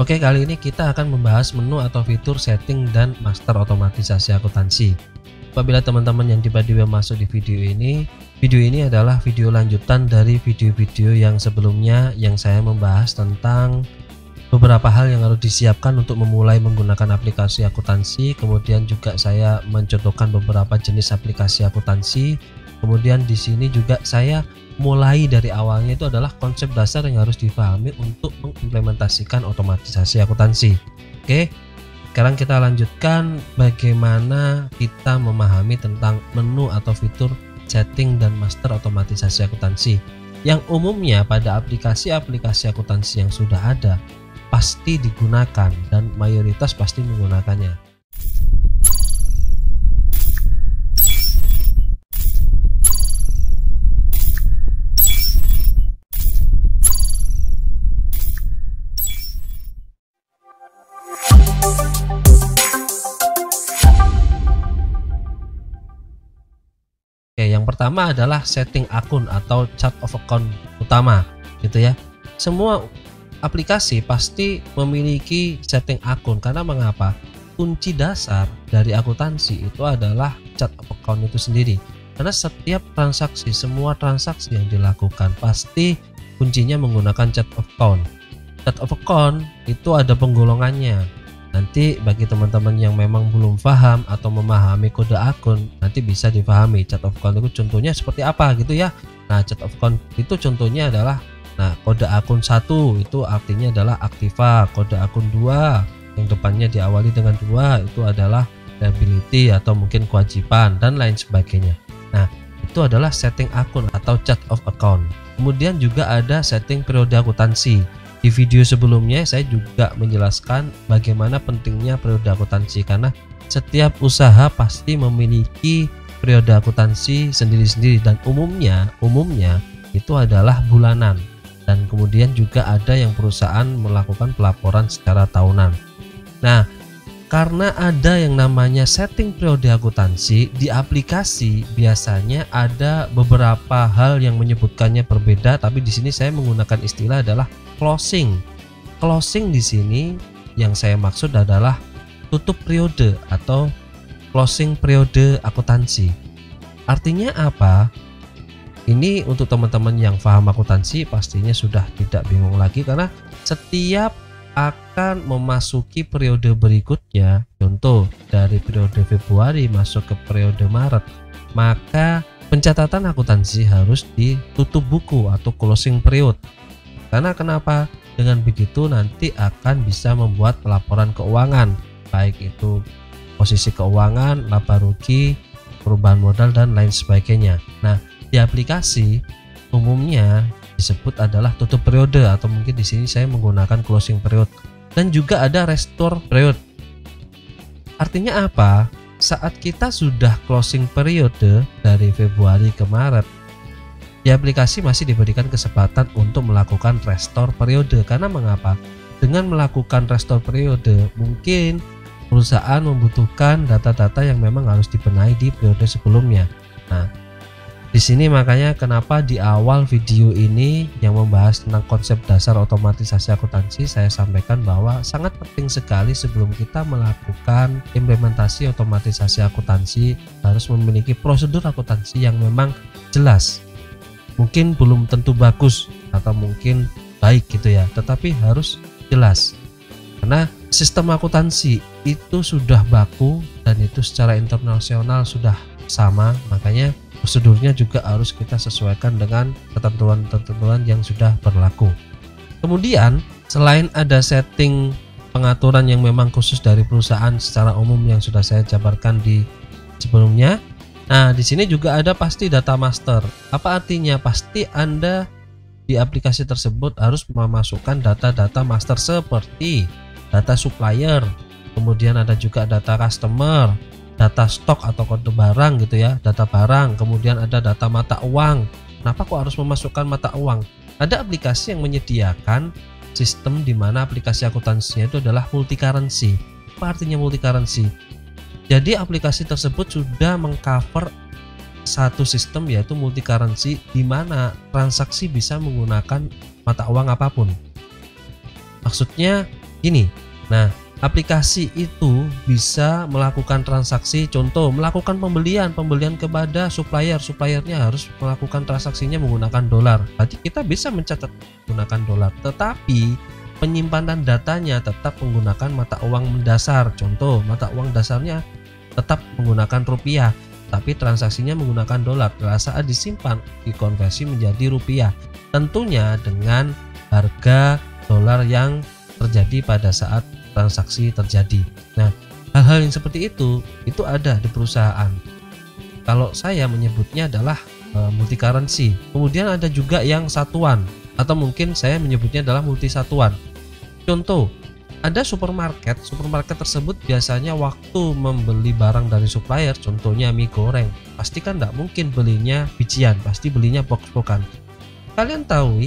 Oke, kali ini kita akan membahas menu atau fitur setting dan master otomatisasi akuntansi. Apabila teman-teman yang tiba-tiba masuk di video ini adalah video lanjutan dari video-video yang sebelumnya yang saya membahas tentang beberapa hal yang harus disiapkan untuk memulai menggunakan aplikasi akuntansi. Kemudian juga saya mencontohkan beberapa jenis aplikasi akuntansi. Kemudian di sini juga saya mulai dari awalnya itu adalah konsep dasar yang harus dipahami untuk mengimplementasikan otomatisasi akuntansi. Oke, sekarang kita lanjutkan bagaimana kita memahami tentang menu atau fitur setting dan master otomatisasi akuntansi yang umumnya pada aplikasi-aplikasi akuntansi yang sudah ada pasti digunakan dan mayoritas pasti menggunakannya. Oke, yang pertama adalah setting akun atau chart of account utama, gitu ya. Semua aplikasi pasti memiliki setting akun karena mengapa? Kunci dasar dari akuntansi itu adalah chart of account itu sendiri. Karena setiap transaksi, semua transaksi yang dilakukan pasti kuncinya menggunakan chart of account. Chart of account itu ada penggolongannya. Nanti bagi teman-teman yang memang belum paham atau memahami kode akun, nanti bisa dipahami chart of account itu contohnya seperti apa gitu ya. Nah, chart of account itu contohnya adalah kode akun 1 itu artinya adalah aktiva, kode akun 2 yang depannya diawali dengan 2 itu adalah liability atau mungkin kewajiban dan lain sebagainya. Nah, itu adalah setting akun atau chart of account. Kemudian juga ada setting periode akuntansi. Di video sebelumnya saya juga menjelaskan bagaimana pentingnya periode akuntansi karena setiap usaha pasti memiliki periode akuntansi sendiri-sendiri dan umumnya itu adalah bulanan, dan kemudian juga ada yang perusahaan melakukan pelaporan secara tahunan. Nah, karena ada yang namanya setting periode akuntansi di aplikasi, biasanya ada beberapa hal yang menyebutkannya berbeda, tapi di sini saya menggunakan istilah adalah closing. Closing di sini yang saya maksud adalah tutup periode atau closing periode akuntansi. Artinya apa? Ini untuk teman-teman yang paham akuntansi pastinya sudah tidak bingung lagi karena setiap akan memasuki periode berikutnya, contoh dari periode Februari masuk ke periode Maret, maka pencatatan akuntansi harus ditutup buku atau closing period. Karena kenapa? Dengan begitu nanti akan bisa membuat pelaporan keuangan, baik itu posisi keuangan, laba rugi, perubahan modal dan lain sebagainya. Nah, di aplikasi umumnya disebut adalah tutup periode atau mungkin di sini saya menggunakan closing period, dan juga ada restore period. Artinya apa? Saat kita sudah closing periode dari Februari ke Maret, di aplikasi masih diberikan kesempatan untuk melakukan restore periode. Karena mengapa? Dengan melakukan restore periode mungkin perusahaan membutuhkan data-data yang memang harus dibenahi di periode sebelumnya. Nah, di sini makanya kenapa di awal video ini yang membahas tentang konsep dasar otomatisasi akuntansi saya sampaikan bahwa sangat penting sekali sebelum kita melakukan implementasi otomatisasi akuntansi harus memiliki prosedur akuntansi yang memang jelas. Mungkin belum tentu bagus atau mungkin baik gitu ya, tetapi harus jelas. Karena sistem akuntansi itu sudah baku dan itu secara internasional sudah sama, makanya prosedurnya juga harus kita sesuaikan dengan ketentuan-ketentuan yang sudah berlaku. Kemudian selain ada setting pengaturan yang memang khusus dari perusahaan secara umum yang sudah saya jabarkan di sebelumnya, nah di sini juga ada pasti data master. Apa artinya? Pasti Anda di aplikasi tersebut harus memasukkan data-data master seperti data supplier, kemudian ada juga data customer, data stok atau kode barang gitu ya, data barang, kemudian ada data mata uang. Kenapa kok harus memasukkan mata uang? Ada aplikasi yang menyediakan sistem di mana aplikasi akuntansinya itu adalah multi currency. Apa artinya multi currency? Jadi aplikasi tersebut sudah mengcover satu sistem yaitu multi currency di mana transaksi bisa menggunakan mata uang apapun. Maksudnya Gini, nah aplikasi itu bisa melakukan transaksi, contoh melakukan pembelian kepada suppliernya harus melakukan transaksinya menggunakan dolar. Berarti kita bisa mencatat menggunakan dolar, tetapi penyimpanan datanya tetap menggunakan mata uang dasar. Contoh, mata uang dasarnya tetap menggunakan rupiah, tapi transaksinya menggunakan dolar. Saat disimpan dikonversi menjadi rupiah, tentunya dengan harga dolar yang terjadi pada saat transaksi terjadi. Nah, hal-hal yang seperti itu ada di perusahaan. Kalau saya menyebutnya adalah multi currency. Kemudian ada juga yang satuan, atau mungkin saya menyebutnya adalah multi satuan. Contoh, ada supermarket tersebut biasanya waktu membeli barang dari supplier, contohnya mie goreng, pasti kan tidak mungkin belinya bijian, pasti belinya box-boxan. Kalian tahu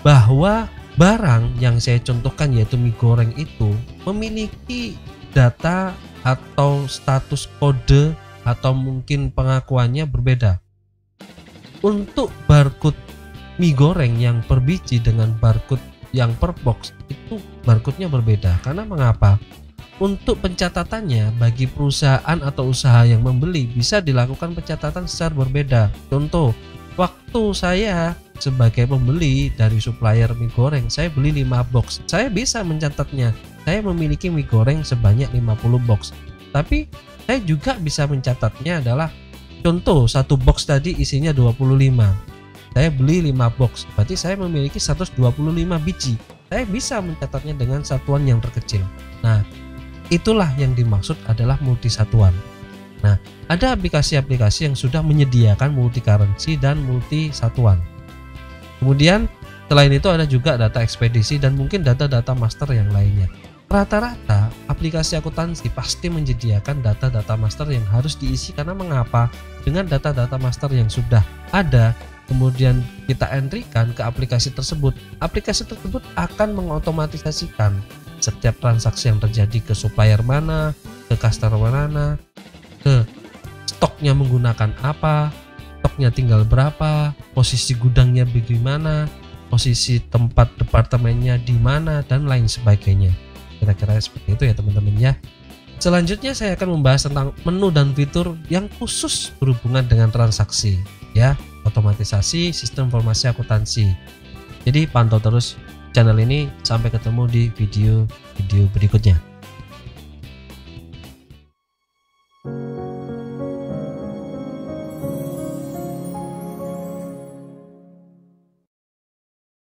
bahwa barang yang saya contohkan yaitu mie goreng itu memiliki data atau status kode atau mungkin pengakuannya berbeda. Untuk barcode mie goreng yang per biji dengan barcode yang per box itu barcode-nya berbeda. Karena mengapa? Untuk pencatatannya bagi perusahaan atau usaha yang membeli bisa dilakukan pencatatan secara berbeda. Contoh, waktu saya sebagai pembeli dari supplier mie goreng, saya beli 5 box, saya bisa mencatatnya, saya memiliki mie goreng sebanyak 50 box. Tapi saya juga bisa mencatatnya adalah, contoh, satu box tadi isinya 25, saya beli 5 box, berarti saya memiliki 125 biji. Saya bisa mencatatnya dengan satuan yang terkecil. Nah, itulah yang dimaksud adalah multi satuan. Nah, ada aplikasi-aplikasi yang sudah menyediakan multi currency dan multi satuan. Kemudian selain itu ada juga data ekspedisi dan mungkin data-data master yang lainnya. Rata-rata aplikasi akuntansi pasti menyediakan data-data master yang harus diisi. Karena mengapa? Dengan data-data master yang sudah ada, kemudian kita entrykan ke aplikasi tersebut akan mengotomatisasikan setiap transaksi yang terjadi ke supplier mana, ke customer mana, ke stoknya menggunakan apa, stoknya tinggal berapa, posisi gudangnya bagaimana, posisi tempat departemennya di mana, dan lain sebagainya. Kira-kira seperti itu ya teman-teman ya. Selanjutnya saya akan membahas tentang menu dan fitur yang khusus berhubungan dengan transaksi ya, otomatisasi sistem informasi akuntansi. Jadi pantau terus channel ini, sampai ketemu di video berikutnya.